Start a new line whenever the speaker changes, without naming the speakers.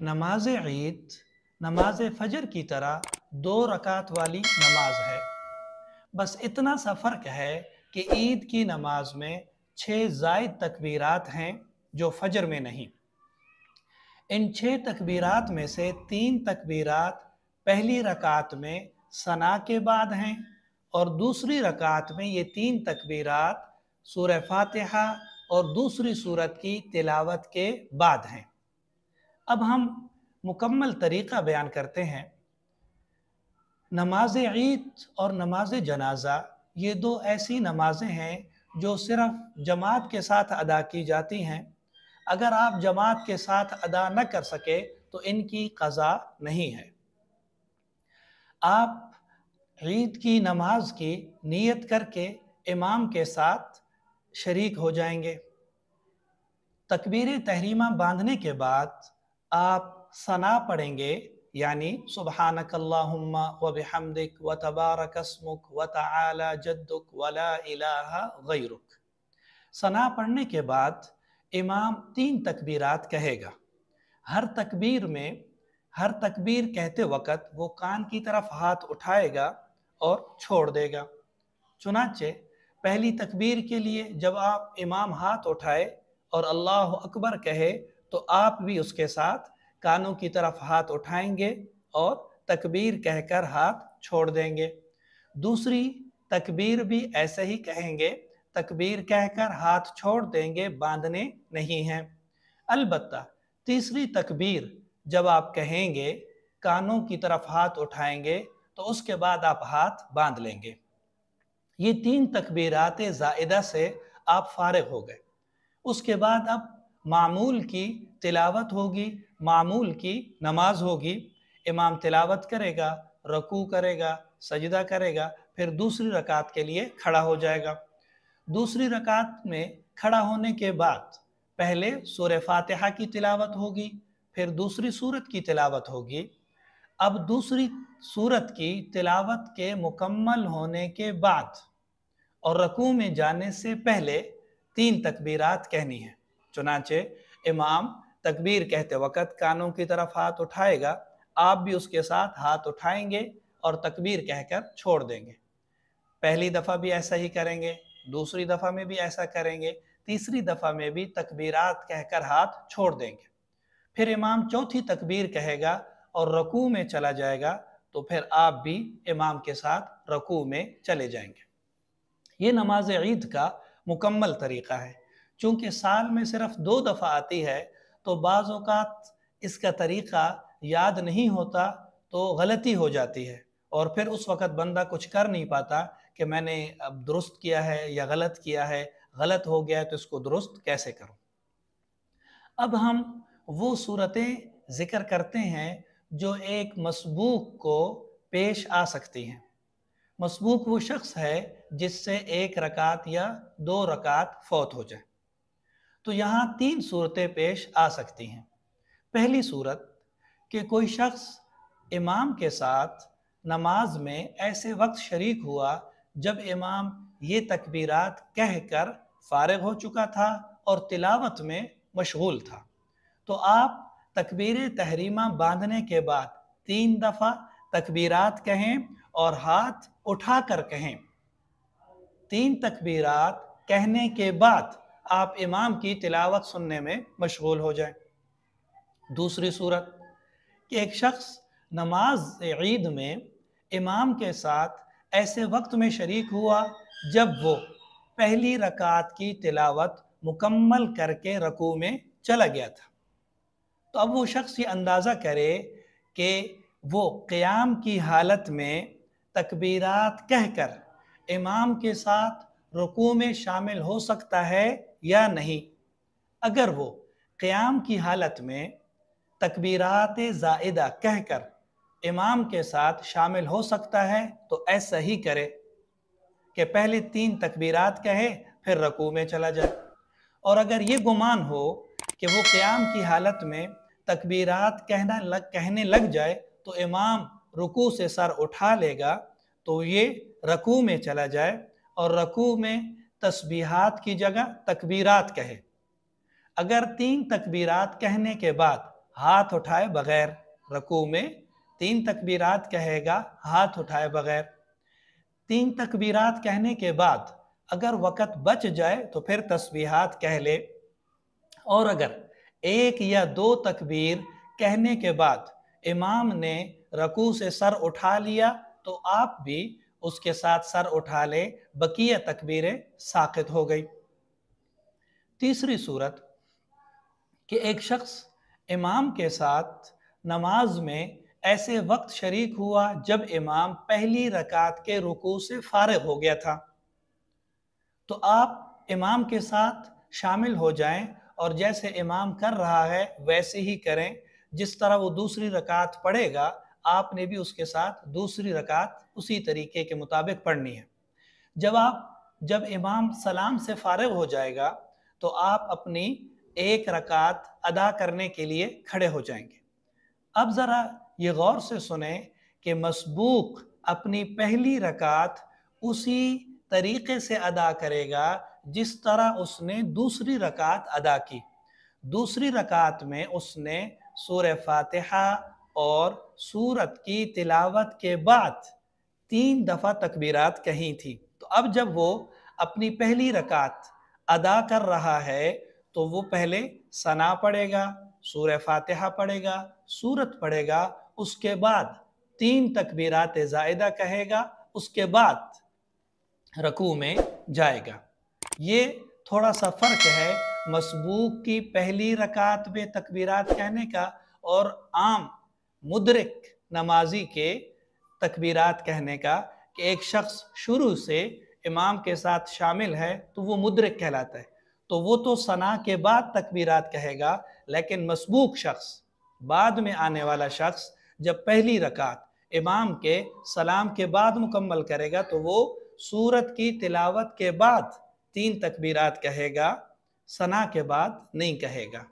नमाज ईद नमाज फजर की तरह 2 रकात वाली नमाज है। बस इतना सा फ़र्क है कि ईद की नमाज में 6 तकबीरात हैं जो फजर में नहीं। इन 6 तकबीरात में से 3 तकबीरात पहली रकात में सना के बाद हैं और दूसरी रकात में ये 3 तकबीरात सूरह फातिहा और दूसरी सूरत की तिलावत के बाद हैं। अब हम मुकम्मल तरीक़ा बयान करते हैं। नमाज ईद और नमाज जनाज़ा ये 2 ऐसी नमाज़ें हैं जो सिर्फ़ जमात के साथ अदा की जाती हैं। अगर आप जमात के साथ अदा न कर सके तो इनकी क़ज़ा नहीं है। आप ईद की नमाज की नीयत करके इमाम के साथ शरीक हो जाएंगे। तकबीर तहरीमा बांधने के बाद आप सना पढ़ेंगे, यानी सुब्हानकल्लाहुम्मा व बिहम्दिक व तबारक अस्मुक व तआला जद्दुक व ला इलाहा गैरुक। सना पढ़ने के बाद इमाम 3 तकबीरात कहेगा। हर तकबीर कहते वक़्त वो कान की तरफ हाथ उठाएगा और छोड़ देगा। चुनाचे पहली तकबीर के लिए जब आप इमाम हाथ उठाए और अल्लाह अकबर कहे तो आप भी उसके साथ कानों की तरफ हाथ उठाएंगे और तकबीर कहकर हाथ छोड़ देंगे। दूसरी तकबीर भी ऐसे ही कहेंगे, तकबीर कहकर हाथ छोड़ देंगे, बांधने नहीं हैं। अलबत्ता तीसरी तकबीर जब आप कहेंगे, कानों की तरफ हाथ उठाएंगे तो उसके बाद आप हाथ बांध लेंगे। ये 3 तकबीरात ज़ाइदा से आप फारिग हो गए। उसके बाद अब मामूल की तिलावत होगी, मामूल की नमाज होगी। इमाम तिलावत करेगा, रकू करेगा, सजदा करेगा, फिर दूसरी रकात के लिए खड़ा हो जाएगा। दूसरी रकात में खड़ा होने के बाद पहले सूरह फातिहा की तिलावत होगी, फिर दूसरी सूरत की तिलावत होगी। अब दूसरी सूरत की तिलावत के मुकम्मल होने के बाद और रकू में जाने से पहले 3 तकबीरात कहनी है। चुनाचे इमाम तकबीर कहते वक़्त कानों की तरफ हाथ उठाएगा, आप भी उसके साथ हाथ उठाएंगे और तकबीर कहकर छोड़ देंगे। पहली दफ़ा भी ऐसा ही करेंगे, दूसरी दफ़ा में भी ऐसा करेंगे, तीसरी दफ़ा में भी तकबीरात कहकर हाथ छोड़ देंगे। फिर इमाम चौथी तकबीर कहेगा और रकू में चला जाएगा, तो फिर आप भी इमाम के साथ रकू में चले जाएंगे। ये नमाज ईद का मुकम्मल तरीक़ा है। चूँकि साल में सिर्फ 2 दफ़ा आती है तो बाज़ औक़ात इसका तरीक़ा याद नहीं होता तो गलती हो जाती है और फिर उस वक़्त बंदा कुछ कर नहीं पाता कि मैंने अब दुरुस्त किया है या गलत किया है, गलत हो गया तो इसको दुरुस्त कैसे करूं। अब हम वो सूरतें ज़िक्र करते हैं जो एक मसबूक को पेश आ सकती हैं। मसबूक वो शख्स है जिससे 1 रकात या 2 रकात फौत हो जाए। तो यहाँ 3 सूरतें पेश आ सकती हैं। पहली सूरत कि कोई शख्स इमाम के साथ नमाज में ऐसे वक्त शरीक हुआ जब इमाम ये तकबीरात कहकर फारिग हो चुका था और तिलावत में मशगूल था, तो आप तकबीर तहरीमा बांधने के बाद 3 दफ़ा तकबीरात कहें और हाथ उठा कर कहें। 3 तकबीरात कहने के बाद आप इमाम की तिलावत सुनने में मशगूल हो जाएं। दूसरी सूरत कि एक शख्स नमाज ईद में इमाम के साथ ऐसे वक्त में शरीक हुआ जब वो पहली रकात की तिलावत मुकम्मल करके रकू में चला गया था, तो अब वो शख्स ये अंदाज़ा करे कि वो क़ियाम की हालत में तकबीरात कहकर इमाम के साथ रुकू में शामिल हो सकता है या नहीं। अगर वो क़ियाम की हालत में तकबीरात ज़ाइदा कहकर इमाम के साथ शामिल हो सकता है तो ऐसा ही करे कि पहले 3 तकबीरात कहे फिर रकू में चला जाए। और अगर ये गुमान हो कि वो क़ियाम की हालत में तकबीरात कहने लग जाए तो इमाम रुकू से सर उठा लेगा, तो ये रकू में चला जाए और रकू में तस्बीहात की जगह तकबीरात कहे। अगर 3 तकबीरात कहने के बाद ہاتھ اٹھائے بغیر، رکوع میں 3 تکبیرات کہے گا ہاتھ اٹھائے بغیر۔ 3 تکبیرات کہنے کے بعد اگر وقت بچ جائے تو پھر تسبیحات کہہ لے، اور اگر 1 یا 2 تکبیر کہنے کے بعد امام نے رکوع سے سر اٹھا لیا تو آپ بھی اس کے ساتھ سر اٹھا لے، بقیہ تکبیریں ساقط ہو گئی۔ تیسری صورت کہ ایک شخص امام کے ساتھ نماز میں ایسے وقت شریک ہوا جب امام پہلی رکعت کے رکوع سے فارغ ہو گیا تھا، تو آپ امام کے ساتھ شامل ہو جائیں اور جیسے امام کر رہا ہے ویسے ہی کریں، جس طرح وہ دوسری رکعت پڑھے گا آپ نے بھی اس کے ساتھ دوسری رکعت اسی طریقے کے مطابق پڑھنی ہے۔ جب امام سلام سے فارغ ہو جائے گا تو آپ اپنی 1 رکعت ادا کرنے کے لیے کھڑے ہو جائیں گے۔ اب ذرا یہ غور سے سنیں کہ مسبوق اپنی پہلی رکعت اسی طریقے سے ادا کرے گا جس طرح اس نے دوسری رکعت ادا کی۔ دوسری رکعت میں اس نے سورہ فاتحہ اور سورت کی تلاوت کے بعد 3 دفعہ تکبیرات کہی تھی، تو اب جب وہ اپنی پہلی رکعت ادا کر رہا ہے تو وہ پہلے ثنا پڑھے گا، سورہ فاتحہ پڑھے گا، سورت پڑھے گا، اس کے بعد 3 تکبیرات زائدہ کہے گا، اس کے بعد رکوع میں جائے گا۔ یہ تھوڑا سا فرق ہے مسبوق کی پہلی رکعت میں تکبیرات کہنے کا اور عام مدرک نمازی کے تکبیرات کہنے کا، کہ ایک شخص شروع سے امام کے ساتھ شامل ہے تو وہ مدرک کہلاتا ہے، تو وہ تو ثنا کے بعد تکبیرات کہے گا، لیکن مسبوق شخص، بعد میں آنے والا شخص جب پہلی رکعت امام کے سلام کے بعد مکمل کرے گا تو وہ سورت کی تلاوت کے بعد 3 تکبیرات کہے گا، ثنا کے بعد نہیں کہے گا۔